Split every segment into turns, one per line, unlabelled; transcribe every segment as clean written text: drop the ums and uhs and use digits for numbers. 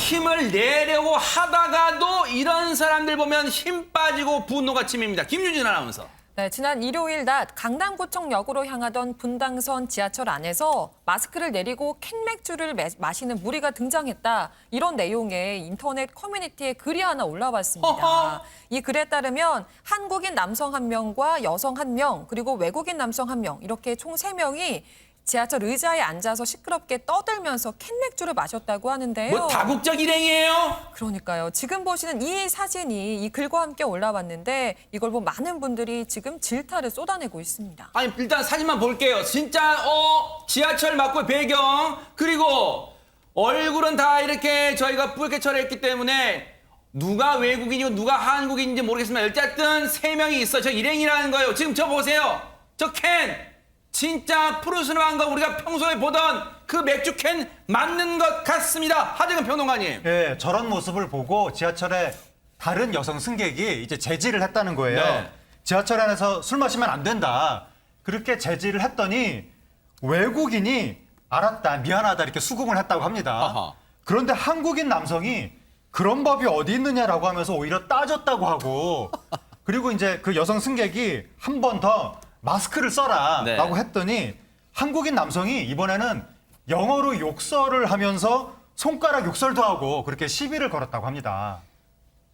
힘을 내려고 하다가도 이런 사람들 보면 힘 빠지고 분노가 치밉니다. 김유진 아나운서.
네, 지난 일요일 낮 강남구청역으로 향하던 분당선 지하철 안에서 마스크를 내리고 캔맥주를 마시는 무리가 등장했다. 이런 내용의 인터넷 커뮤니티에 글이 하나 올라왔습니다.
허허.
이 글에 따르면 한국인 남성 1명과 여성 1명, 그리고 외국인 남성 1명 이렇게 총 3명이 지하철 의자에 앉아서 시끄럽게 떠들면서 캔맥주를 마셨다고 하는데요.
뭐 다국적 일행이에요?
그러니까요. 지금 보시는 이 사진이 이 글과 함께 올라왔는데 이걸 보고 많은 분들이 지금 질타를 쏟아내고 있습니다.
아니 일단 사진만 볼게요. 진짜 지하철 맞고 배경 그리고 얼굴은 다 이렇게 저희가 뿌옇게 처리했기 때문에 누가 외국인이고 누가 한국인인지 모르겠지만 어쨌든 3명이 있어. 저 일행이라는 거예요. 지금 저 보세요. 저 캔. 진짜 푸르스름한 거 우리가 평소에 보던 그 맥주캔 맞는 것 같습니다. 하재근 평론가님.
예, 저런 모습을 보고 지하철에 다른 여성 승객이 이제 제지를 했다는 거예요.
네.
지하철 안에서 술 마시면 안 된다. 그렇게 제지를 했더니 외국인이 알았다, 미안하다 이렇게 수긍을 했다고 합니다.
아하.
그런데 한국인 남성이 그런 법이 어디 있느냐라고 하면서 오히려 따졌다고 하고 그리고 이제 그 여성 승객이 한 번 더 마스크를 써라라고
네.
했더니 한국인 남성이 이번에는 영어로 욕설을 하면서 손가락 욕설도 하고 그렇게 시비를 걸었다고 합니다.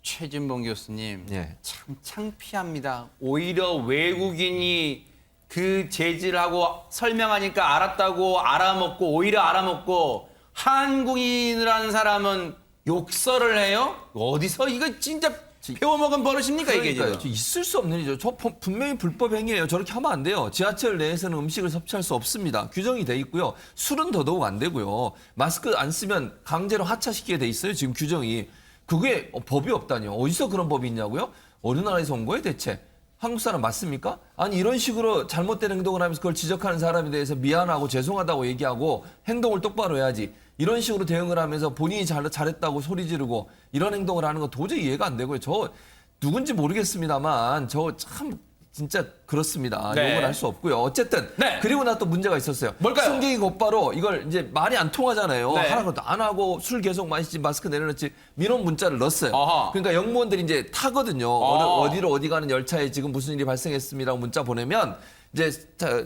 최진봉 교수님,
예.
참 창피합니다. 오히려 외국인이 그 제지를 하고 설명하니까 알았다고 알아먹고 오히려 알아먹고 한국인이라는 사람은 욕설을 해요? 어디서 이거 진짜 배워먹은 버릇입니까 이게
그러니까요.
지금?
있을 수 없는 일이죠. 저 분명히 불법 행위예요. 저렇게 하면 안 돼요. 지하철 내에서는 음식을 섭취할 수 없습니다. 규정이 돼 있고요. 술은 더더욱 안 되고요. 마스크 안 쓰면 강제로 하차시키게 돼 있어요. 지금 규정이. 그게 법이 없다니요. 어디서 그런 법이 있냐고요? 어느 나라에서 온 거예요 대체? 한국 사람 맞습니까? 아니 이런 식으로 잘못된 행동을 하면서 그걸 지적하는 사람에 대해서 미안하고 죄송하다고 얘기하고 행동을 똑바로 해야지. 이런 식으로 대응을 하면서 본인이 잘했다고 소리 지르고 이런 행동을 하는 건 도저히 이해가 안 되고요. 저 누군지 모르겠습니다만 저 참 진짜 그렇습니다.
네.
욕을 할 수 없고요. 어쨌든
네.
그리고 나 또 문제가 있었어요.
뭘까요?
승객이 곧바로 이걸 이제 말이 안 통하잖아요.
네.
하라고 안 하고 술 계속 마시지 마스크 내려놓지 민원 문자를 넣었어요.
아하.
그러니까 영무원들이 이제 타거든요. 어디로 어디 가는 열차에 지금 무슨 일이 발생했습니다라고 문자 보내면 이제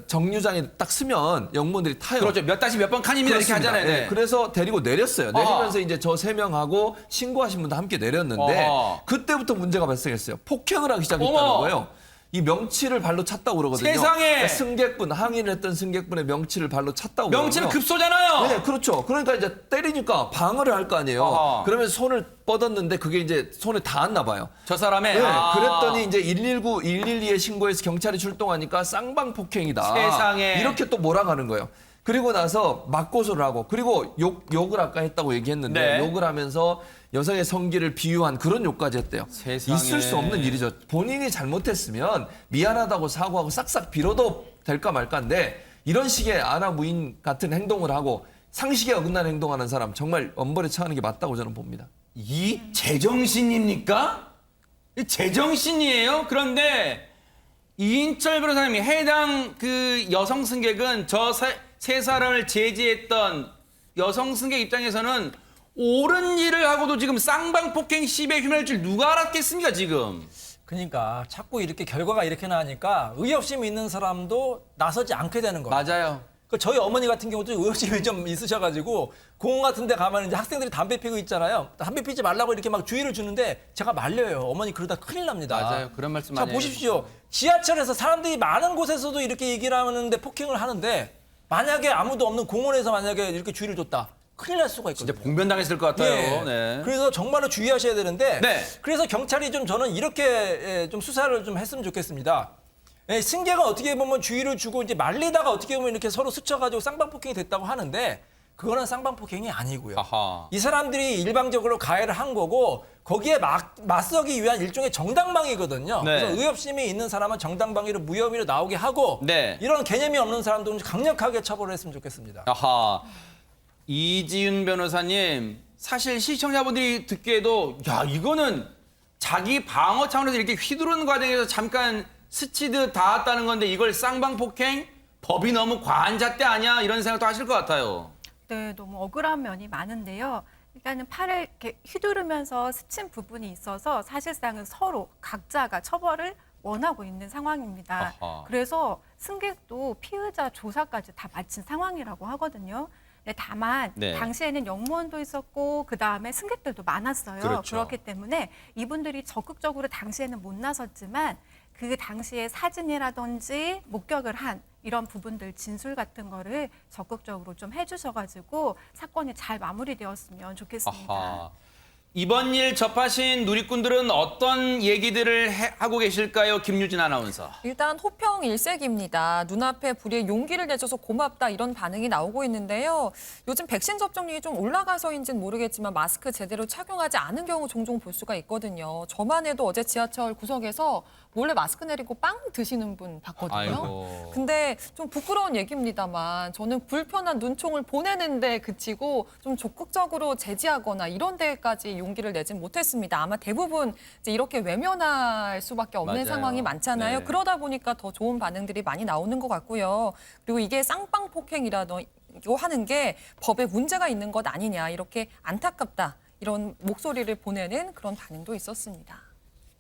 정류장에 딱 쓰면 영무원들이 타요.
그렇죠. 몇 다시 몇 번 칸입니다 이렇게
그렇습니다.
하잖아요. 네.
네, 그래서 데리고 내렸어요. 내리면서 이제 저 3명하고 신고하신 분도 함께 내렸는데
어허.
그때부터 문제가 발생했어요. 폭행을 하기 시작했다는
어머.
거예요. 이 명치를 발로 찼다고 그러거든요.
세상에!
그러니까 승객분, 항의를 했던 승객분의 명치를 발로 찼다고
명치는
그러고요.
급소잖아요.
네, 그렇죠. 그러니까 이제 때리니까 방어를 할 거 아니에요.
어허.
그러면 손을 뻗었는데 그게 이제 손에 닿았나 봐요.
저 사람의
네,
아.
그랬더니 이제 119, 112에 신고해서 경찰이 출동하니까 쌍방폭행이다.
세상에.
이렇게 또 몰아가는 거예요. 그리고 나서 맞고소를 하고 그리고 욕을 아까 했다고 얘기했는데
네.
욕을 하면서 여성의 성기를 비유한 그런 욕까지 했대요.
세상에.
있을 수 없는 일이죠. 본인이 잘못했으면 미안하다고 사과하고 싹싹 빌어도 될까 말까인데 이런 식의 아나무인 같은 행동을 하고 상식에 어긋나는 행동하는 사람 정말 엄벌에 처하는 게 맞다고 저는 봅니다.
이 제정신입니까? 이 제정신이에요? 그런데 이인철 변호사님이 해당 그 여성 승객은 저 세 사람을 제지했던 여성 승객 입장에서는 옳은 일을 하고도 지금 쌍방폭행 시비에 휘말릴 줄 누가 알았겠습니까 지금?
그러니까 자꾸 이렇게 결과가 이렇게 나니까 의협심 있는 사람도 나서지 않게 되는 거예요.
맞아요.
그 저희 어머니 같은 경우도 의협심이 좀 있으셔가지고 공원 같은 데 가면 이제 학생들이 담배 피고 있잖아요. 담배 피지 말라고 이렇게 막 주의를 주는데 제가 말려요. 어머니 그러다 큰일 납니다.
맞아요. 그런 말씀
자,
많이 해요.
보십시오. 지하철에서 사람들이 많은 곳에서도 이렇게 얘기를 하는데 폭행을 하는데 만약에 아무도 없는 공원에서 만약에 이렇게 주의를 줬다. 큰일 날 수가 있거든요.
진짜 봉변당했을 것 같아요.
예.
네.
그래서 정말로 주의하셔야 되는데
네.
그래서 경찰이 좀 저는 이렇게 좀 수사를 좀 했으면 좋겠습니다. 예, 승객은 어떻게 보면 주의를 주고 이제 말리다가 어떻게 보면 이렇게 서로 스쳐가지고 쌍방폭행이 됐다고 하는데 그거는 쌍방폭행이 아니고요.
아하.
이 사람들이 일방적으로 가해를 한 거고 거기에 맞서기 위한 일종의 정당방위거든요.
네.
그래서 의협심이 있는 사람은 정당방위로 무혐의로 나오게 하고
네.
이런 개념이 없는 사람들은 강력하게 처벌을 했으면 좋겠습니다.
아하. 이지윤 변호사님, 사실 시청자분들이 듣기에도 야 이거는 자기 방어 차원에서 이렇게 휘두르는 과정에서 잠깐 스치듯 닿았다는 건데 이걸 쌍방폭행? 법이 너무 과한 잣대 아니야? 이런 생각도 하실 것 같아요.
네, 너무 억울한 면이 많은데요. 일단은 팔을 이렇게 휘두르면서 스친 부분이 있어서 사실상은 서로 각자가 처벌을 원하고 있는 상황입니다.
아하.
그래서 승객도 피의자 조사까지 다 마친 상황이라고 하거든요. 네, 다만
네.
당시에는 영무원도 있었고 그 다음에 승객들도 많았어요.
그렇죠.
그렇기 때문에 이분들이 적극적으로 당시에는 못 나섰지만 그 당시에 사진이라든지 목격을 한 이런 부분들 진술 같은 거를 적극적으로 좀 해주셔가지고 사건이 잘 마무리되었으면 좋겠습니다.
아하. 이번 일 접하신 누리꾼들은 어떤 얘기들을 하고 계실까요? 김유진 아나운서.
일단 호평 일색입니다. 눈앞에 불의에 용기를 내줘서 고맙다 이런 반응이 나오고 있는데요. 요즘 백신 접종률이 좀 올라가서인지는 모르겠지만 마스크 제대로 착용하지 않은 경우 종종 볼 수가 있거든요. 저만 해도 어제 지하철 구석에서 몰래 마스크 내리고 빵 드시는 분 봤거든요.
아이고.
근데 좀 부끄러운 얘기입니다만 저는 불편한 눈총을 보내는데 그치고 좀 적극적으로 제지하거나 이런 데까지 용기를 내진 못했습니다. 아마 대부분 이제 이렇게 외면할 수밖에 없는
맞아요.
상황이 많잖아요.
네.
그러다 보니까 더 좋은 반응들이 많이 나오는 것 같고요. 그리고 이게 쌍방 폭행이라도 하는 게 법에 문제가 있는 것 아니냐 이렇게 안타깝다 이런 목소리를 보내는 그런 반응도 있었습니다.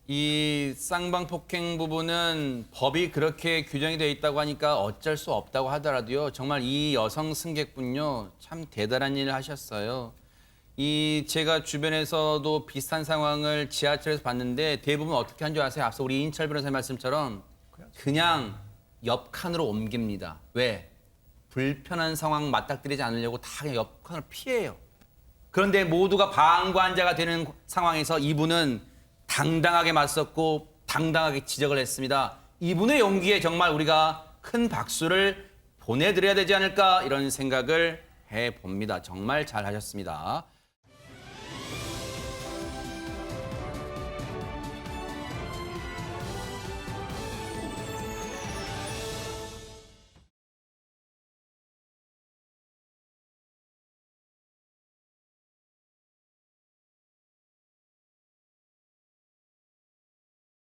이 쌍방폭행 부분은 법이 그렇게 규정이 되어 있다고 하니까 어쩔 수 없다고 하더라도요. 정말 이 여성 승객분요. 참 대단한 일을 하셨어요. 이 제가 주변에서도 비슷한 상황을 지하철에서 봤는데 대부분 어떻게 한 줄 아세요? 앞서 우리 인철 변호사님 말씀처럼 그냥 옆 칸으로 옮깁니다. 왜? 불편한 상황 맞닥뜨리지 않으려고 다 그냥 옆 칸을 피해요. 그런데 모두가 방관자가 되는 상황에서 이분은 당당하게 맞섰고 당당하게 지적을 했습니다. 이분의 용기에 정말 우리가 큰 박수를 보내드려야 되지 않을까 이런 생각을 해봅니다. 정말 잘하셨습니다.